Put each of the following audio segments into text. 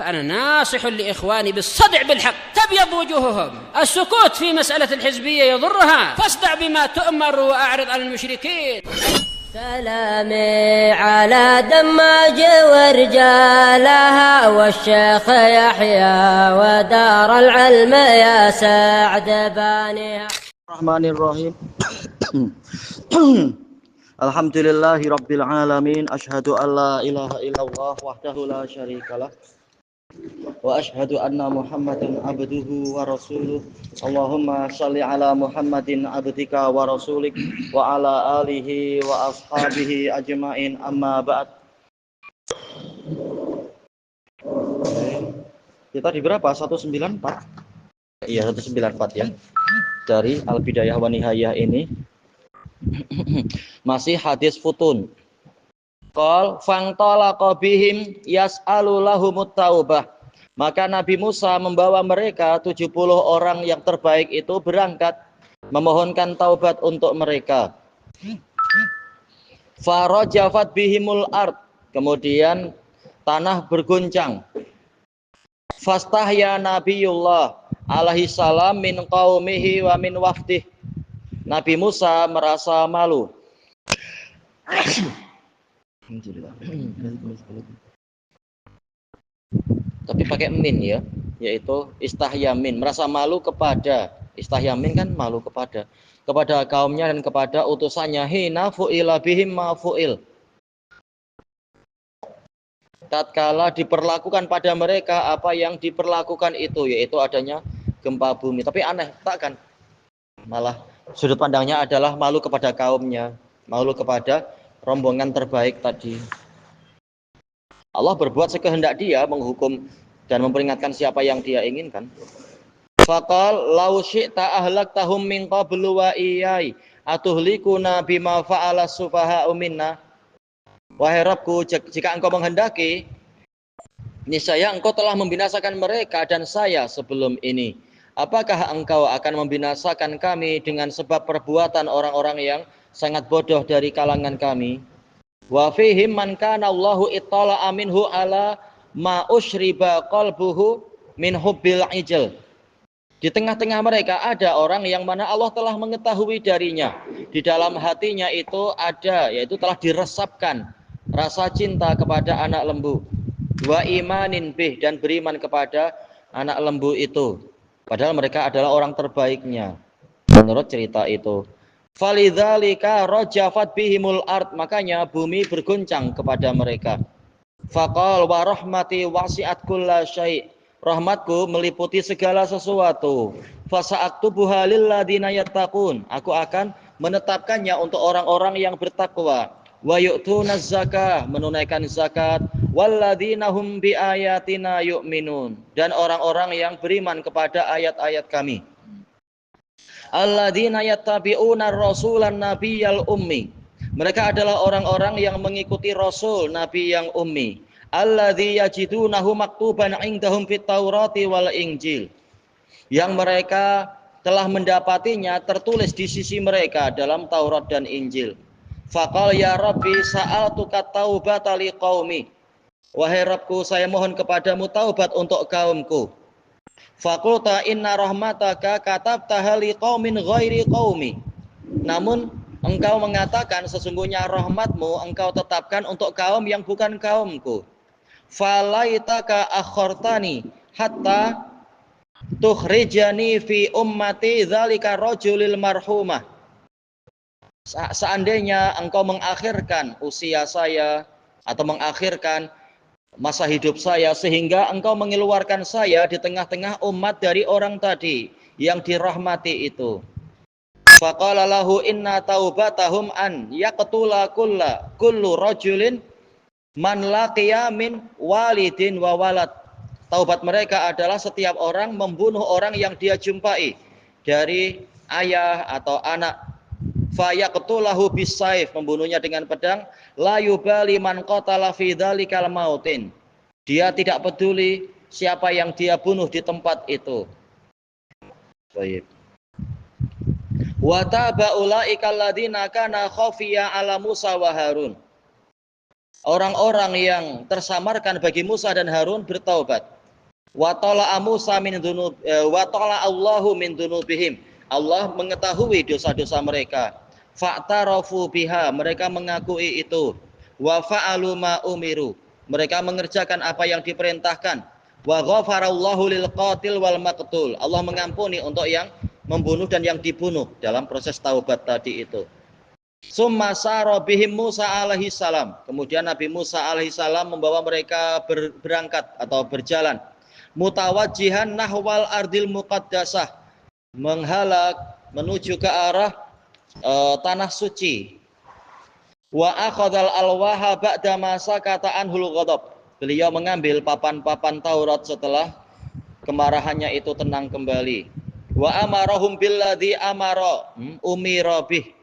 فأنا ناصح لإخواني بالصدع بالحق تبيض وجوههم. السكوت في مسألة الحزبية يضرها، فاصدع بما تؤمر وأعرض عن المشركين. سلامي على دماج ورجالها والشيخ يحيى ودار العلم يا سعد بانيها. الرحمن الرحيم. Alhamdulillahi Rabbil Alamin. Ashhadu an la ilaha illallah wahdahu la syarikalah wa ashhadu anna Muhammadan abduhu wa rasuluh. Allahumma shalli ala Muhammadin abdika wa rasulik wa ala alihi wa ashabihi ajma'in, amma ba'd. Kita di berapa? 194? Iya, 194 ya. Dari Al-Bidayah wa Nihayah ini masih hadis futun. Qal fantalaqa bihim yas'alu lahumut taubah. Maka Nabi Musa membawa mereka 70 orang yang terbaik itu berangkat memohonkan taubat untuk mereka. Farajafat bihimul ard. Kemudian tanah berguncang. Fastahya Nabiullah alaihi salam min qaumihi wa min wafdih. Nabi Musa merasa malu. Tapi pakai min ya, yaitu istahyamin, merasa malu kepada, istahyamin kan malu kepada kaumnya dan kepada utusannya. Hina fu'ila bihim ma fu'il. Tatkala diperlakukan pada mereka apa yang diperlakukan itu, yaitu adanya gempa bumi. Tapi aneh, takkan malah sudut pandangnya adalah malu kepada kaumnya, malu kepada rombongan terbaik tadi. Allah berbuat sekehendak Dia, menghukum dan memperingatkan siapa yang Dia inginkan. Faqal law syi'ta ahlaktahum min qablu wa iyai atuhlikuna bima fa'ala sufaha'u minna. Wahai Rabbku, jika engkau menghendaki, niscaya engkau telah membinasakan mereka dan saya sebelum ini. Apakah engkau akan membinasakan kami dengan sebab perbuatan orang-orang yang sangat bodoh dari kalangan kami? Wa fihim man kana Allahu ittala'a minhu ala ma ushriba qalbuhu min hubbil ijl. Di tengah-tengah mereka ada orang yang mana Allah telah mengetahui darinya. Di dalam hatinya itu ada, yaitu telah diresapkan rasa cinta kepada anak lembu. Wa imanin bih, dan beriman kepada anak lembu itu. Padahal mereka adalah orang terbaiknya menurut cerita itu. Falidzalika rajafat bihimul ard, makanya bumi berguncang kepada mereka. Faqal wa rahmati wasi'at kulla syai'. Rahmatku meliputi segala sesuatu. Fasa'aktubuha lil ladzina yattaqun. Aku akan menetapkannya untuk orang-orang yang bertakwa. Wa yu'tunaz zakah, menunaikan zakat. Walladzina hum biayatina yu'minun, dan orang-orang yang beriman kepada ayat-ayat kami. Alladzina yattabi'una rasulan nabiyyal ummi. Mereka adalah orang-orang yang mengikuti rasul nabi yang ummi. Alladzi yajidunahu maktuban 'indahum fit Taurati wal Injil. Yang mereka telah mendapatinya tertulis di sisi mereka dalam Taurat dan Injil. Faqal ya Rabbi sa'altuka taubata liqaumi. Wahai Rabbku, saya mohon kepadamu taubat untuk kaumku. Faqulta inna rahmataka katabtaha liqaumin ghairi qaumi. Namun engkau mengatakan sesungguhnya rahmatmu engkau tetapkan untuk kaum yang bukan kaumku. Falaitaka akhartani hatta tukhrijani fi ummati dzalika rajulil marhumah. Seandainya engkau mengakhirkan usia saya atau mengakhirkan masa hidup saya sehingga engkau mengeluarkan saya di tengah-tengah umat dari orang tadi yang dirahmati itu. Faqala lahu inna taubatahum an yaqtula kullu rajulin man laqiya min walidin wa walad. Taubat mereka adalah setiap orang membunuh orang yang dia jumpai dari ayah atau anak. Fayaqtulahu bisayf, membunuhnya dengan pedang. La yubali man qatala fi dzalikal mautin. Dia tidak peduli siapa yang dia bunuh di tempat itu. Baik. Wa taba ulaika alladziina kana khafiya ala Musa wa Harun. Orang-orang yang tersamarkan bagi Musa dan Harun bertaubat. Wa tala'a Musa min dzunub wa tala'a Allahu min dzunubihim. Allah mengetahui dosa-dosa mereka. Fa'tarafu biha, mereka mengakui itu. Wa fa'alu ma umiru, mereka mengerjakan apa yang diperintahkan. Wa ghafarallahu lil qatil wal maqtul, Allah mengampuni untuk yang membunuh dan yang dibunuh dalam proses taubat tadi itu. Summa sara bihim Musa alaihi salam, kemudian Nabi Musa alaihi salam membawa mereka berangkat atau berjalan mutawajjihan nahwal ardil muqaddasah, menghalak menuju ke arah tanah suci. Wa akhadhal alwaha ba'da ma sakata anhul ghadab, beliau mengambil papan-papan Taurat setelah kemarahannya itu tenang kembali. Wa amarahum billadzi amara umira bih,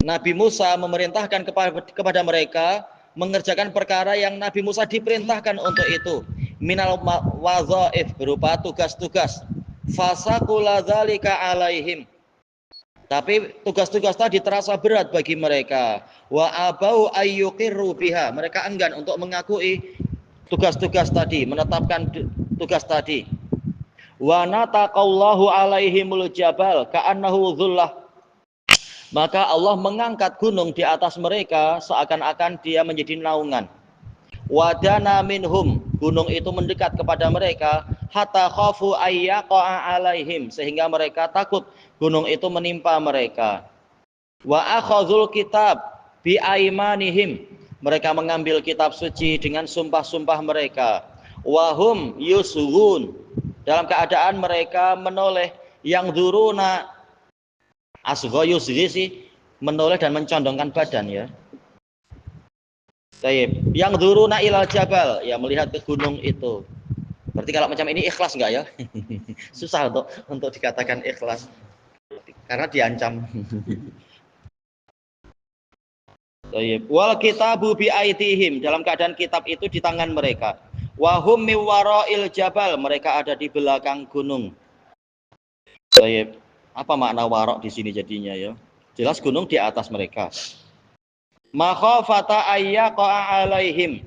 Nabi Musa memerintahkan kepada mereka mengerjakan perkara yang Nabi Musa diperintahkan untuk itu. Minal wadhaif, berupa tugas-tugas. Fasaqula dzalika alaihim, tapi tugas-tugas tadi terasa berat bagi mereka. Wa abau ayyuqirru biha, mereka enggan untuk mengakui tugas-tugas tadi, menetapkan tugas tadi. Wa nataqallahu alaihimul jabal ka'annahu dhullah, maka Allah mengangkat gunung di atas mereka seakan-akan dia menjadi naungan. Wadana minhum, gunung itu mendekat kepada mereka, hatta khafu ayyaqa'a alaihim, sehingga mereka takut gunung itu menimpa mereka. Wa akhadhul kitab bi aimanihim, mereka mengambil kitab suci dengan sumpah-sumpah mereka. Wa hum yusuhun, dalam keadaan mereka menoleh, yang dzuruna, asgha yusghi sih, menoleh dan mencondongkan badan ya. Baik, yang dzuruna ilal jabal, ya melihat ke gunung itu. Berarti kalau macam ini ikhlas enggak ya? Susah untuk dikatakan ikhlas karena diancam. Baik, wal kitabu bi aitihim, dalam keadaan kitab itu di tangan mereka. Wa hum mi wara'il jabal, mereka ada di belakang gunung. Baik, apa makna warok di sini jadinya ya? Jelas gunung di atas mereka. Makhafata ayyaqa alaihim,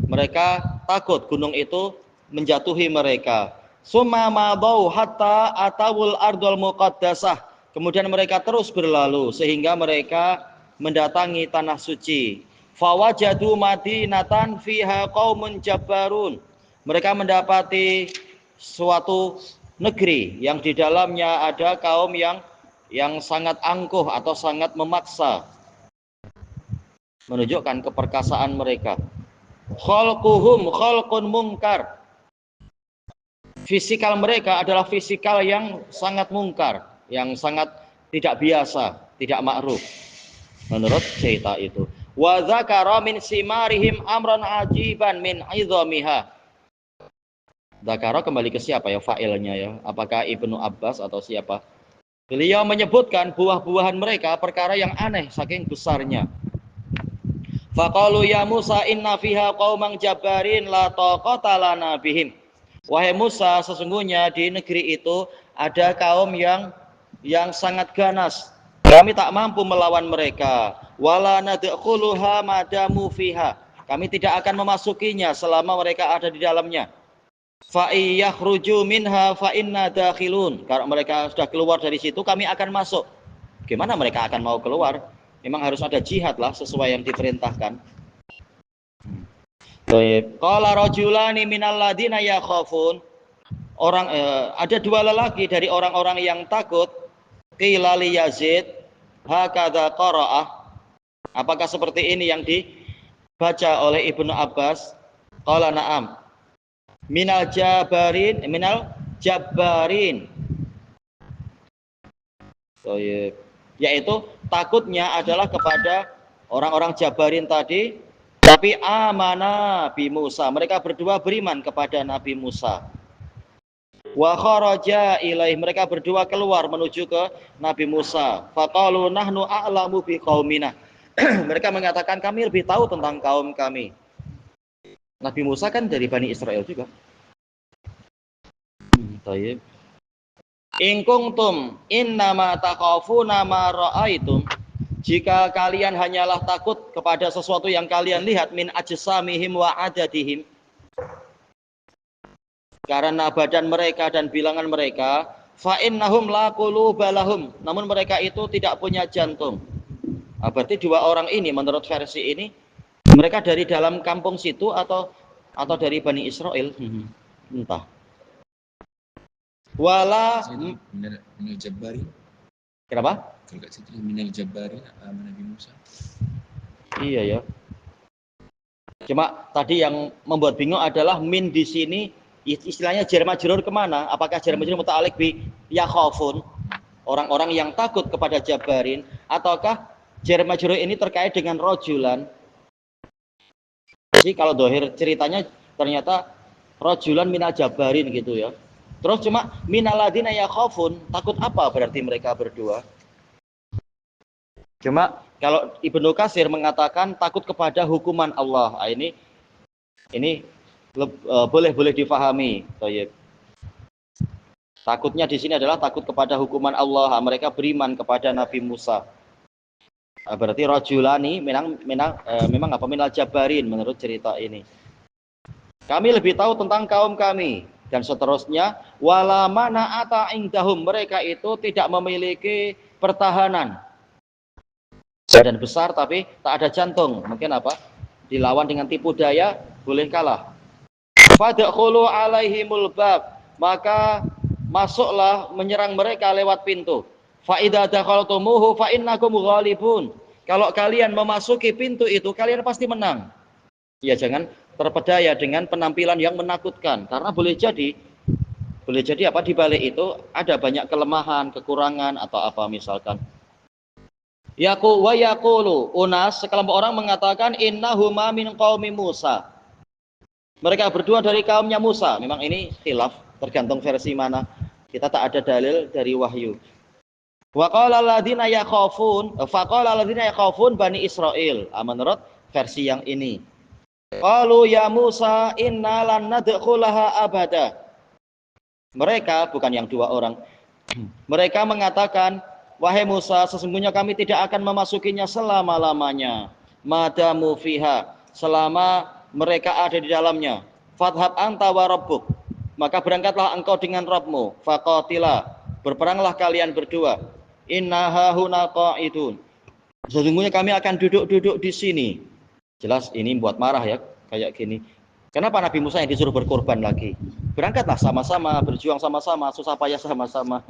mereka takut gunung itu menjatuhi mereka. Summa madau hatta atawul ardul muqaddasah, kemudian mereka terus berlalu sehingga mereka mendatangi tanah suci. Fawajadu madinatan fiha qaumun jabbarun, mereka mendapati suatu negeri yang di dalamnya ada kaum yang sangat angkuh atau sangat memaksa, menunjukkan keperkasaan mereka. Khalquhum khalqun munkar, fisikal mereka adalah fisikal yang sangat mungkar, yang sangat tidak biasa, tidak ma'ruf menurut cerita itu. Wa dzakara min simarihim amran ajiban min idhamiha. Dzakara kembali ke siapa ya fa'ilnya ya? Apakah Ibnu Abbas atau siapa? Beliau menyebutkan buah-buahan mereka perkara yang aneh saking besarnya. Faqalu ya Musa inna fiha qauman jabbarin la taqata lana bihim. Wahai Musa, sesungguhnya di negeri itu ada kaum yang sangat ganas. Kami tak mampu melawan mereka. Wala nadkhuluha madamu fiha, kami tidak akan memasukinya selama mereka ada di dalamnya. Fa iyakhruju minha fa inna dakhilun, kalau mereka sudah keluar dari situ kami akan masuk. Gimana mereka akan mau keluar? Memang harus ada jihad lah sesuai yang diperintahkan. Baik. Qala rajulani minal ladina yakhafun, ada dua lelaki dari orang-orang yang takut. Qila li Yazid hakadha qara'ah, apakah seperti ini yang dibaca oleh Ibnu Abbas? Qala na'am. Minal jabbarin. Yaitu takutnya adalah kepada orang-orang Jabarin tadi, tapi amana bi Musa, mereka berdua beriman kepada Nabi Musa. Wa kharaja ilaih, mereka berdua keluar menuju ke Nabi Musa. Faqalu nahnu a'lamu bi qaumina, mereka mengatakan kami lebih tahu tentang kaum kami. Nabi Musa kan dari Bani Israel juga. Baik. In kuntum innama takhafuna ma ra'aitum, jika kalian hanyalah takut kepada sesuatu yang kalian lihat min ajsamihim wa adadihim, karena badan mereka dan bilangan mereka, fa innahum la quluba lahum, namun mereka itu tidak punya jantung. Berarti dua orang ini menurut versi ini mereka dari dalam kampung situ atau dari Bani Israel, entah. Wala minal Jabbari. Kenapa? Kalau kat situ minal Jabbari Nabi Musa. Iya ya. Cuma tadi yang membuat bingung adalah min di sini istilahnya jar majrur kemana? Apakah jar majrur muta'alliq bi yakhafun, orang-orang yang takut kepada Jabarin, ataukah jar majrur ini terkait dengan rojulan? Jadi kalau dohir ceritanya ternyata rojulan minal Jabarin gitu ya. Terus cuma minaladina yakhafun, takut apa berarti mereka berdua? Cuma kalau Ibnu Katsir mengatakan takut kepada hukuman Allah. Ini boleh difahami. Takutnya di sini adalah takut kepada hukuman Allah. Mereka beriman kepada Nabi Musa. Berarti rajulani memang minal Jabarin menurut cerita ini. Kami lebih tahu tentang kaum kami. Dan seterusnya, wala mana'ata indahum, mereka itu tidak memiliki pertahanan. Badan besar tapi tak ada jantung. Mungkin apa? Dilawan dengan tipu daya boleh kalah. Fadkhulu alaihimul bab, maka masuklah menyerang mereka lewat pintu. Fa idza dakhaltumuhu fa innakum ghalibun. Kalau kalian memasuki pintu itu kalian pasti menang. Ya jangan terpedaya dengan penampilan yang menakutkan, karena boleh jadi apa di balik itu ada banyak kelemahan, kekurangan atau apa misalkan. Yaqulu unas, sekelompok orang mengatakan innahuma min qaumi Musa. Mereka berdua dari kaumnya Musa. Memang ini khilaf, tergantung versi mana. Kita tak ada dalil dari wahyu. Wa qala alladziina yakhafun, faqala alladziina yakhafun Bani Israil. Menurut versi yang ini. Qalu ya Musa inna lan nadkhulaha abada. Mereka, bukan yang dua orang. Mereka mengatakan, wahai Musa, sesungguhnya kami tidak akan memasukinya selama-lamanya. Madamu fiha, selama mereka ada di dalamnya. Fadhhab anta wa rabbuk, maka berangkatlah engkau dengan Rabbmu. Faqatila, berperanglah kalian berdua. Inna hahuna qa'idun, sesungguhnya kami akan duduk-duduk di sini. Jelas ini buat marah ya, kayak gini. Kenapa Nabi Musa yang disuruh berkorban lagi? Berangkatlah sama-sama, berjuang sama-sama, susah payah sama-sama.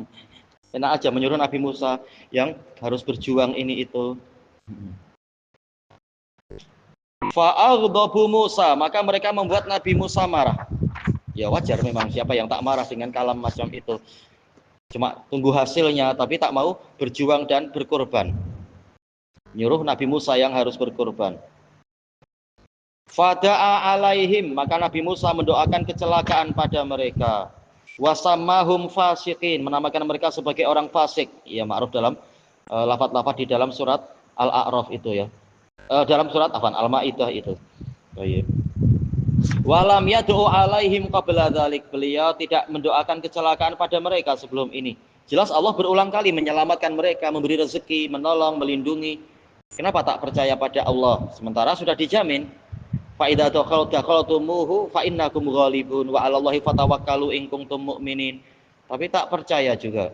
Enak aja menyuruh Nabi Musa yang harus berjuang ini itu. Fa'aghdabu Musa, maka mereka membuat Nabi Musa marah. Ya wajar memang, siapa yang tak marah dengan kalam macam itu. Cuma tunggu hasilnya, tapi tak mau berjuang dan berkorban. Nyuruh Nabi Musa yang harus berkorban. Fada'a alaihim, maka Nabi Musa mendoakan kecelakaan pada mereka. Wasammahum fasiqin, menamakan mereka sebagai orang fasik. Ya ma'ruf dalam lafaz-lafaz di dalam surat Al-A'raf itu ya. Dalam surat Al-Maidah itu. Baik. Walam yad'u alaihim qabla dzalik, beliau tidak mendoakan kecelakaan pada mereka sebelum ini. Jelas Allah berulang kali menyelamatkan mereka, memberi rezeki, menolong, melindungi. Kenapa tak percaya pada Allah? Sementara sudah dijamin. Fa idza dakhaltumuhu fa innakum ghalibun wa 'alallahi fatawakkalu in kuntum mu'minin. Tapi tak percaya juga.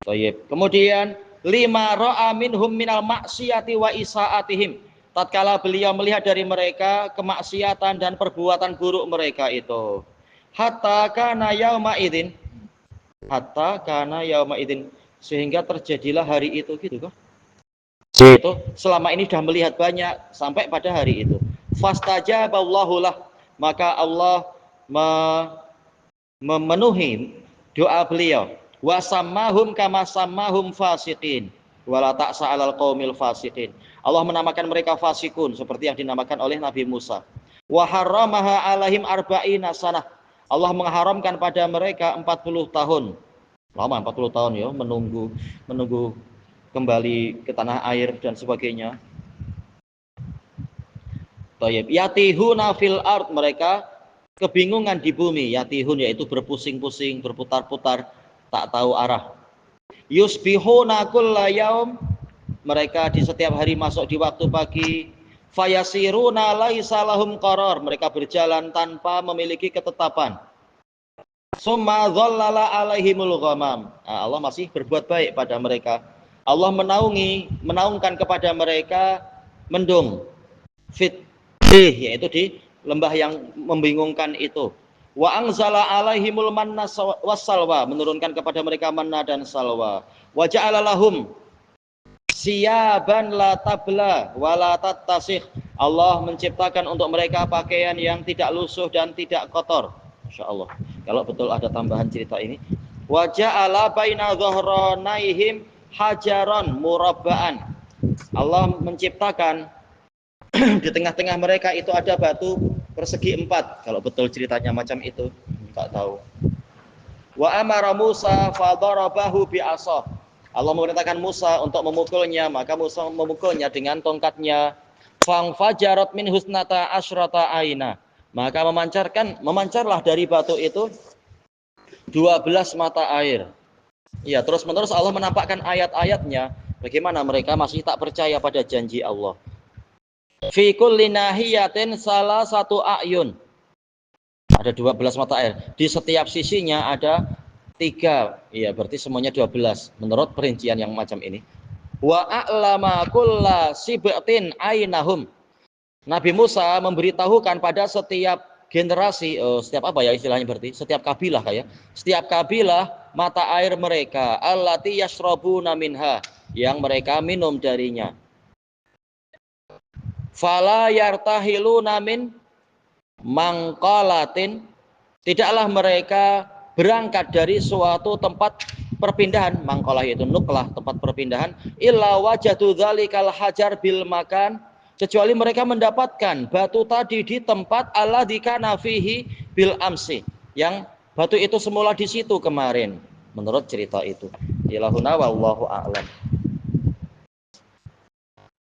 Baik. Kemudian lima ra'a minhum minal maksiyati wa isaatihim. Tatkala beliau melihat dari mereka kemaksiatan dan perbuatan buruk mereka itu. Hatta kana yauma idzin. Sehingga terjadilah hari itu gitu kok. Itu selama ini sudah melihat banyak sampai pada hari itu. Fastajaballahu lah, maka Allah memenuhi doa beliau. Wasammahum kama sammahum fasiqin wala ta'sa 'alal qaumil fasiqin. Allah menamakan mereka fasikun seperti yang dinamakan oleh Nabi Musa. Wa harramaha 'alaihim arba'ina sanah. Allah mengharamkan pada mereka 40 tahun. Lama 40 tahun ya, menunggu kembali ke tanah air dan sebagainya. Tayyib. Yatihuna fil ard, mereka kebingungan di bumi. Yatihun yaitu berpusing-pusing, berputar-putar, tak tahu arah. Yusbihuna kulla yaum, mereka di setiap hari masuk di waktu pagi. Fayasiruna laisa lahum qarar, mereka berjalan tanpa memiliki ketetapan. Summa dhallala alaihimul ghamam. Allah masih berbuat baik pada mereka. Allah menaungkan kepada mereka mendung, yaitu di lembah yang membingungkan itu. Wa anzala alaihimul manna wassalwa, menurunkan kepada mereka manna dan salwa. Wa ja'ala lahum siyaban la tabla wa la tattasih. Allah menciptakan untuk mereka pakaian yang tidak lusuh dan tidak kotor. Masya Allah. Kalau betul ada tambahan cerita ini. Wa ja'ala baina dhahranaihim hajaron murabba'an. Allah menciptakan di tengah-tengah mereka itu ada batu persegi 4. Kalau betul ceritanya macam itu, enggak tahu. Wa amara Musa fadarabahu bi'asah. Allah memerintahkan Musa untuk memukulnya, maka Musa memukulnya dengan tongkatnya. Fangfajarat min husnata asyrata aina. Maka memancarlah dari batu itu 12 mata air. Ya, terus-menerus Allah menampakkan ayat-ayatnya bagaimana mereka masih tak percaya pada janji Allah. Fi kulli nahiyatin salah satu ayun. Ada 12 mata air. Di setiap sisinya ada 3. Iya, berarti semuanya 12 menurut perincian yang macam ini. Wa a'lama kulla sibtin ainahum. Nabi Musa memberitahukan pada setiap generasi, setiap apa ya istilahnya, berarti setiap kabilah kayak. Setiap kabilah mata air mereka allati yashrabuna minha, yang mereka minum darinya. Fala yartahiluna min mangqalatin, tidaklah mereka berangkat dari suatu tempat perpindahan, mangqalah itu nuklah, tempat perpindahan, illa wajadu dzalikal hajar bil makan, kecuali mereka mendapatkan batu tadi di tempat alladzi kana fihi bil amsi, yang batu itu semula di situ kemarin, menurut cerita itu. Ilahuna wallahu a'lam.